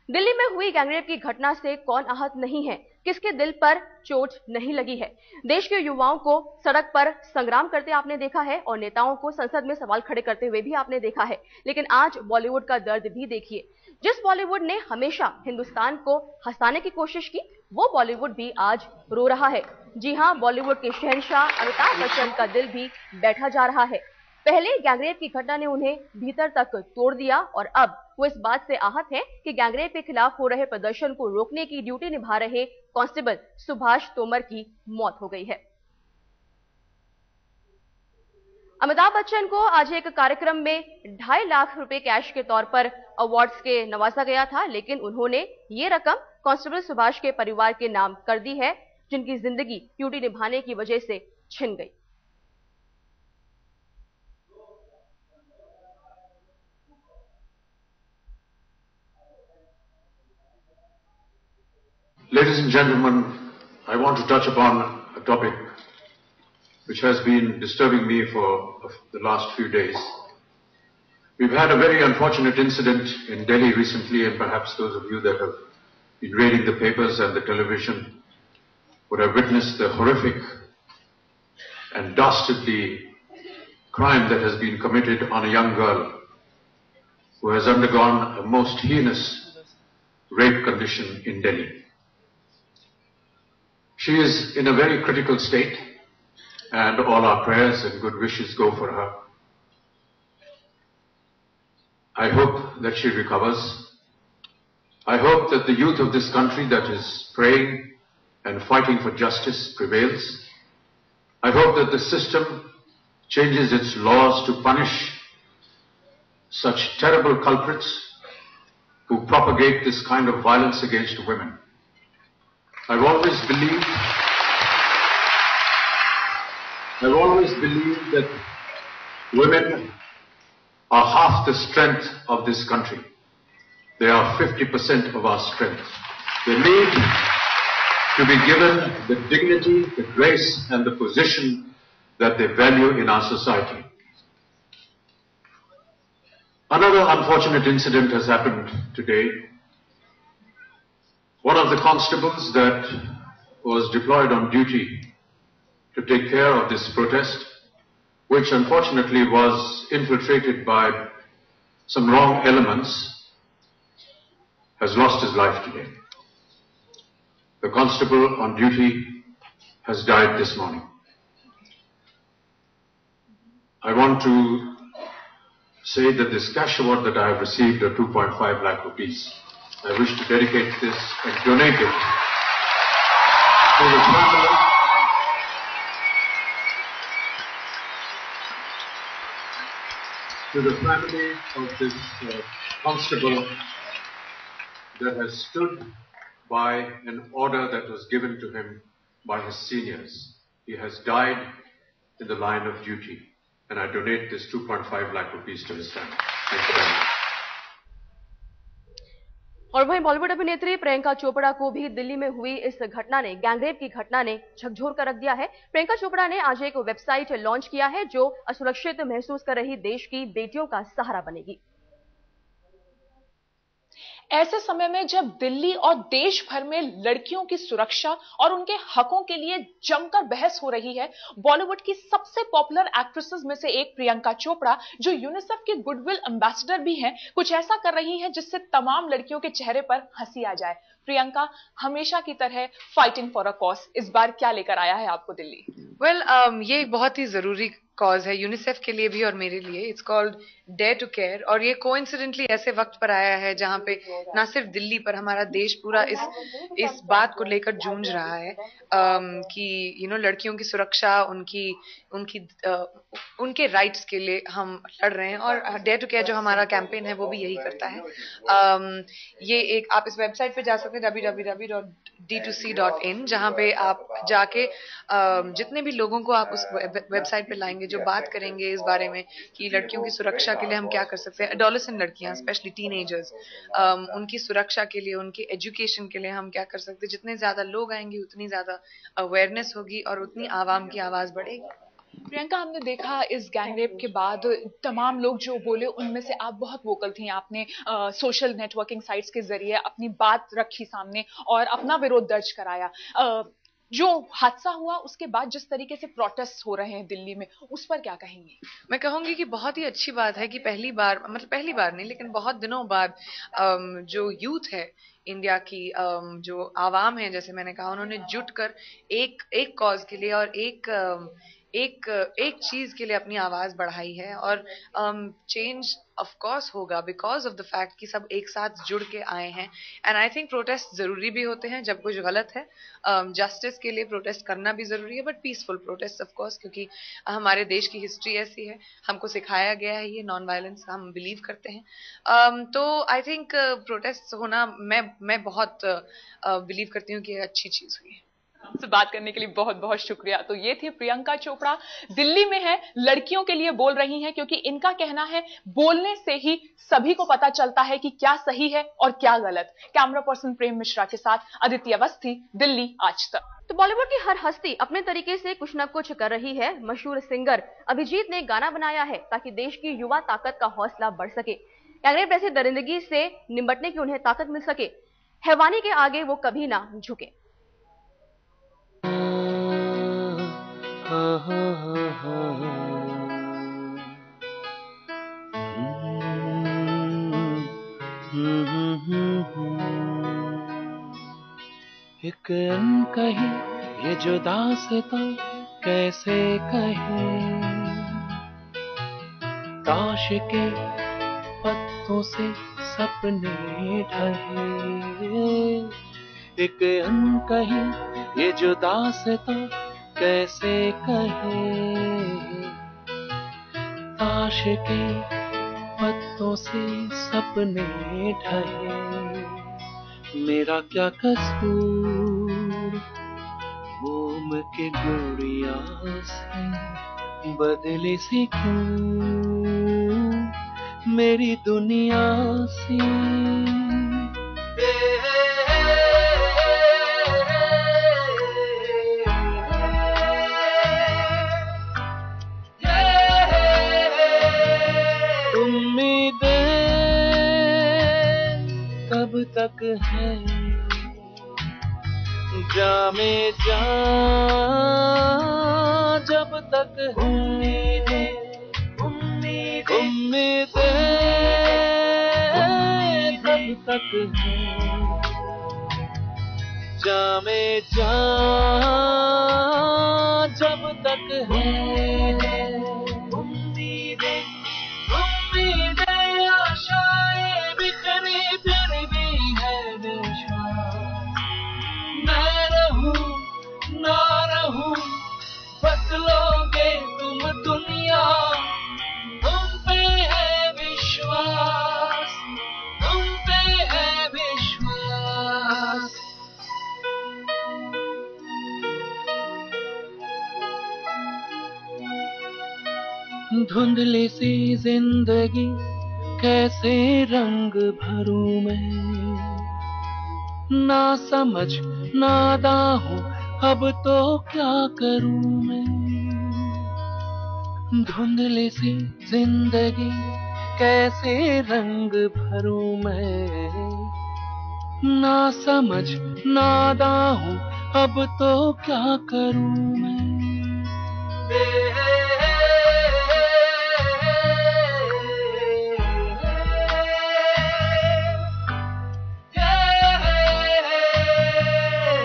दिल्ली में हुई गैंगरेप की घटना से कौन आहत नहीं है, किसके दिल पर चोट नहीं लगी है। देश के युवाओं को सड़क पर संग्राम करते आपने देखा है और नेताओं को संसद में सवाल खड़े करते हुए भी आपने देखा है। लेकिन आज बॉलीवुड का दर्द भी देखिए। जिस बॉलीवुड ने हमेशा हिंदुस्तान को हंसाने की कोशिश की, वो बॉलीवुड भी आज रो रहा है। जी हाँ, बॉलीवुड के शहंशाह अमिताभ बच्चन का दिल भी बैठा जा रहा है। पहले गैंगरेप की घटना ने उन्हें भीतर तक तोड़ दिया और अब वो इस बात से आहत है कि गैंगरेप के खिलाफ हो रहे प्रदर्शन को रोकने की ड्यूटी निभा रहे कांस्टेबल सुभाष तोमर की मौत हो गई है। अमिताभ बच्चन को आज एक कार्यक्रम में 2.5 लाख रुपए कैश के तौर पर अवार्ड्स के नवाजा गया था, लेकिन उन्होंने ये रकम कांस्टेबल सुभाष के परिवार के नाम कर दी है, जिनकी जिंदगी ड्यूटी निभाने की वजह से छिन गई। Ladies and gentlemen, I want to touch upon a topic which has been disturbing me for the last few days. We've had a very unfortunate incident in Delhi recently, and perhaps those of you that have been reading the papers and the television would have witnessed the horrific and dastardly crime that has been committed on a young girl who has undergone a most heinous rape condition in Delhi. She is in a very critical state, and all our prayers and good wishes go for her. I hope that she recovers. I hope that the youth of this country that is praying and fighting for justice prevails. I hope that the system changes its laws to punish such terrible culprits who propagate this kind of violence against women. I've always believed that women are half the strength of this country. They are 50% of our strength. They need to be given the dignity, the grace, and the position that they value in our society. Another unfortunate incident has happened today. One of the constables that was deployed on duty to take care of this protest, which unfortunately was infiltrated by some wrong elements, has lost his life today. The constable on duty has died this morning. I want to say that this cash award that I have received of 2.5 lakh rupees, I wish to dedicate this and donate it to the family of this constable that has stood by an order that was given to him by his seniors. He has died in the line of duty, and I donate this 2.5 lakh rupees to his family. Thank you very much. और वहीं बॉलीवुड अभिनेत्री प्रियंका चोपड़ा को भी दिल्ली में हुई इस घटना ने, गैंगरेप की घटना ने झकझोर कर रख दिया है। प्रियंका चोपड़ा ने आज एक वेबसाइट लॉन्च किया है जो असुरक्षित महसूस कर रही देश की बेटियों का सहारा बनेगी। ऐसे समय में जब दिल्ली और देश भर में लड़कियों की सुरक्षा और उनके हकों के लिए जमकर बहस हो रही है, बॉलीवुड की सबसे पॉपुलर एक्ट्रेसेस में से एक प्रियंका चोपड़ा, जो यूनिसेफ के गुडविल एम्बेसडर भी हैं, कुछ ऐसा कर रही है जिससे तमाम लड़कियों के चेहरे पर हंसी आ जाए। प्रियंका हमेशा की तरह फाइटिंग फॉर अ कॉज, इस बार क्या लेकर आया है आपको दिल्ली? ये एक बहुत ही जरूरी कॉज है यूनिसेफ के लिए भी और मेरे लिए। It's called dare to care, और ये कोइंसिडेंटली ऐसे वक्त पर आया है जहां पे ना सिर्फ दिल्ली पर हमारा देश पूरा इस बात को लेकर जूझ रहा है कि लड़कियों की सुरक्षा, उनके राइट्स के लिए हम लड़ रहे हैं, और डेयर टू केयर जो हमारा कैंपेन है वो भी यही करता है। ये एक, आप इस वेबसाइट पे जा सकते हैं www.d2c.in, जहां पे आप जाके जितने भी लोगों को आप उस वेबसाइट पे लाएंगे जो बात करेंगे इस बारे में कि लड़कियों की सुरक्षा के लिए हम क्या कर सकते हैं, एडोलेसेंट लड़कियां, स्पेशली टीनेजर्स, उनकी सुरक्षा के लिए, उनके एजुकेशन के लिए हम क्या कर सकते हैं। जितने ज्यादा लोग आएंगे उतनी ज्यादा अवेयरनेस होगी और उतनी आवाम की आवाज बढ़ेगी। प्रियंका, हमने देखा इस गैंगरेप के बाद तमाम लोग जो बोले उनमें से आप बहुत वोकल थी। आपने सोशल नेटवर्किंग साइट्स के जरिए अपनी बात रखी सामने और अपना विरोध दर्ज कराया। जो हादसा हुआ उसके बाद जिस तरीके से प्रोटेस्ट हो रहे हैं दिल्ली में, उस पर क्या कहेंगे? मैं कहूंगी कि बहुत ही अच्छी बात है कि पहली बार, मतलब पहली बार नहीं लेकिन बहुत दिनों बाद जो यूथ है इंडिया की, जो आवाम है, जैसे मैंने कहा, उन्होंने जुट कर एक कॉज के लिए और एक चीज के लिए अपनी आवाज बढ़ाई है। और चेंज ऑफ कोर्स होगा बिकॉज ऑफ द फैक्ट कि सब एक साथ जुड़ के आए हैं। एंड आई थिंक प्रोटेस्ट जरूरी भी होते हैं जब कुछ गलत है। जस्टिस के लिए प्रोटेस्ट करना भी जरूरी है, but peaceful protest of course, क्योंकि हमारे देश की हिस्ट्री ऐसी है, हमको सिखाया गया है ये नॉन वायलेंस हम बिलीव करते हैं। तो आई थिंक प्रोटेस्ट होना, मैं बहुत बिलीव करती हूँ कि ये अच्छी चीज हुई है। आपसे बात करने के लिए बहुत बहुत शुक्रिया। तो ये थी प्रियंका चोपड़ा, दिल्ली में है, लड़कियों के लिए बोल रही हैं, क्योंकि इनका कहना है बोलने से ही सभी को पता चलता है कि क्या सही है और क्या गलत। कैमरा पर्सन प्रेम मिश्रा के साथ अदिति अवस्थी, दिल्ली आज तक। तो बॉलीवुड की हर हस्ती अपने तरीके से कुछ न कुछ कर रही है। मशहूर सिंगर अभिजीत ने गाना बनाया है ताकि देश की युवा ताकत का हौसला बढ़ सके, गैंगरेप जैसी दरिंदगी से निपटने की उन्हें ताकत मिल सके, हैवानी के आगे वो कभी ना झुके। एक अनकही ये जुदा से तो कैसे कहें, ताश के पत्तों से सपने ढहे। एक अनकही ये जुदा से तो कैसे कहें, ताश के पत्तों से सपने ढहे। मेरा क्या कसूर, मोम के गुड़िया से बदली सी क्यों मेरी दुनिया सी। कब तक है जामे जा, जब तक उम्मीदें तब तक है जामे जा, जब तक है उम्मीदें आशाएं बिखरी फिर भी है विश्वास। मैं रहूं ना रहूं बदलोगे तुम दुनिया, तुम पे है विश्वास, तुम पे है विश्वास। धुंधली सी जिंदगी कैसे रंग भरूं मैं, ना समझ नादा हूँ अब तो क्या करूं मैं। धुंधली सी जिंदगी कैसे रंग भरूं मैं, ना समझ नादा हूँ अब तो क्या करूं मैं।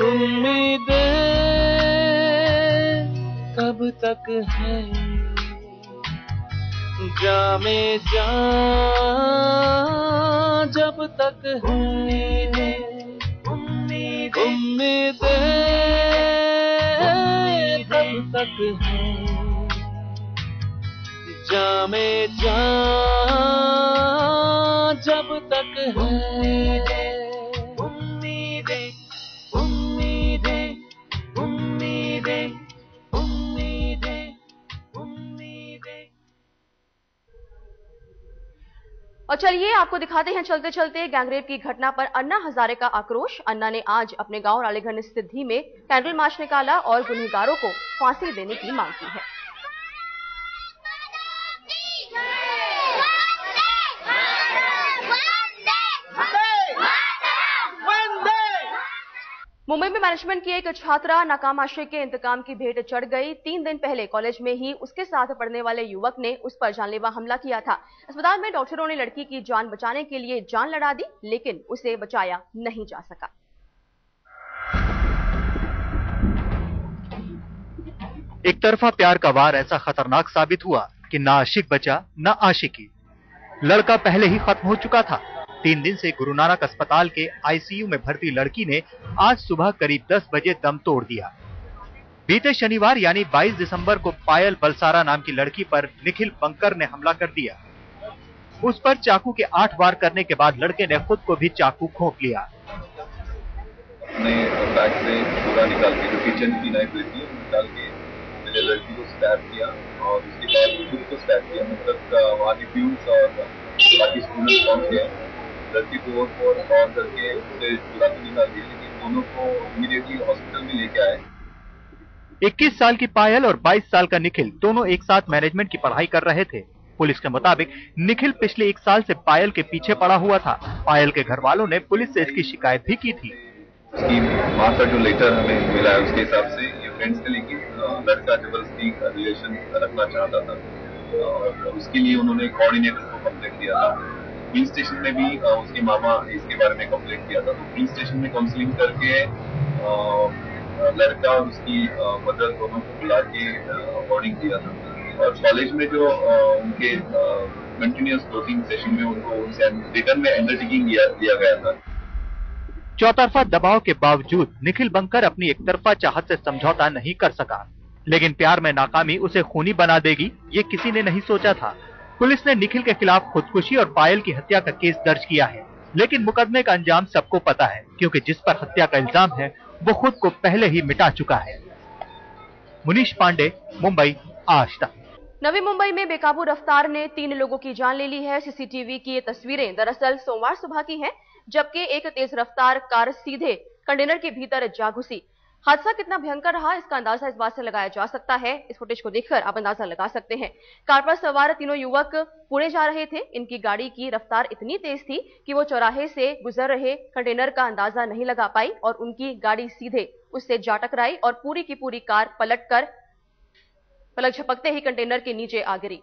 उम्मीदें कब तक है जामे जा, जब तक उम्मीदें तब तक है जामे जा, जब तक है और चलिए आपको दिखाते हैं चलते चलते गैंगरेप की घटना पर अन्ना हजारे का आक्रोश। अन्ना ने आज अपने गांव रालेगन स्थित में कैंडल मार्च निकाला और गुनहगारों को फांसी देने की मांग की है। मुंबई में मैनेजमेंट की एक छात्रा नाकाम आशिक के इंतकाम की भेंट चढ़ गई। 3 दिन पहले कॉलेज में ही उसके साथ पढ़ने वाले युवक ने उस पर जानलेवा हमला किया था। अस्पताल में डॉक्टरों ने लड़की की जान बचाने के लिए जान लड़ा दी, लेकिन उसे बचाया नहीं जा सका। एक तरफा प्यार का वार ऐसा खतरनाक साबित हुआ कि ना आशिक बचा न आशिकी। लड़का पहले ही खत्म हो चुका था। 3 दिन से गुरु नानक अस्पताल के आईसीयू में भर्ती लड़की ने आज सुबह करीब 10 बजे दम तोड़ दिया। बीते शनिवार यानी 22 दिसंबर को पायल बलसारा नाम की लड़की पर निखिल बंकर ने हमला कर दिया। उस पर चाकू के 8 वार करने के बाद लड़के ने खुद को भी चाकू घोंप लिया। बैग से पूरा निकाल के जो किचन की नाइफ रहती है निकाल के मैंने लड़की को स्टैब किया और उसके बाद खुद को स्टैब किया। मतलब वहाँ के फ्यूल्स और बाकी स्टूडेंट्स पहुंच गए, लड़की को और करके उसे पूरा तो निकाल दिया, लेकिन दोनों को इमीडिएटली हॉस्पिटल में लेके आए। 21 साल की पायल और 22 साल का निखिल दोनों एक साथ मैनेजमेंट की पढ़ाई कर रहे थे। पुलिस के मुताबिक निखिल पिछले 1 साल से पायल के पीछे पड़ा हुआ था। पायल के घर वालों ने पुलिस से इसकी शिकायत भी की थी। उसकी माँ का जो लेटर हमें मिला है उसके हिसाब से ये फ्रेंड्स थे, लेकिन लड़का जबरदस्ती रिलेशन रखना चाहता था और उसके लिए उन्होंने कोऑर्डिनेटर को कंप्लेंट किया था। पुलिस स्टेशन में भी उसके मामा इसके बारे में कंप्लेंट किया था। तो पुलिस स्टेशन में काउंसलिंग करके लड़का और उसकी मदर दोनों को बुला के वार्निंग दिया था और कॉलेज में जो उनके कंटिन्यूअस 2-3 सेशन में उनको उनसे रिटर्न में अंडरटेकिंग दिया गया था। चौतरफा दबाव के बावजूद निखिल बंकर अपनी एकतरफा चाहत से समझौता नहीं कर सका, लेकिन प्यार में नाकामी उसे खूनी बना देगी ये किसी ने नहीं सोचा था। पुलिस ने निखिल के खिलाफ खुदकुशी और पायल की हत्या का केस दर्ज किया है, लेकिन मुकदमे का अंजाम सबको पता है, क्योंकि जिस पर हत्या का इल्जाम है वो खुद को पहले ही मिटा चुका है। मुनीश पांडे, मुंबई, आज तक। नवी मुंबई में बेकाबू रफ्तार ने 3 लोगों की जान ले ली है। सीसीटीवी की ये तस्वीरें दरअसल सोमवार सुबह की हैं, जबकि एक तेज रफ्तार कार सीधे कंटेनर के भीतर जा घुसी। हादसा कितना भयंकर रहा इसका अंदाजा इस बात से लगाया जा सकता है। इस फुटेज को देखकर आप अंदाजा लगा सकते हैं। कार पर सवार 3 युवक पुणे जा रहे थे। इनकी गाड़ी की रफ्तार इतनी तेज थी कि वो चौराहे से गुजर रहे कंटेनर का अंदाजा नहीं लगा पाई और उनकी गाड़ी सीधे उससे जा टकराई और पूरी की पूरी कार पलट झपकते ही कंटेनर के नीचे आ गिरी।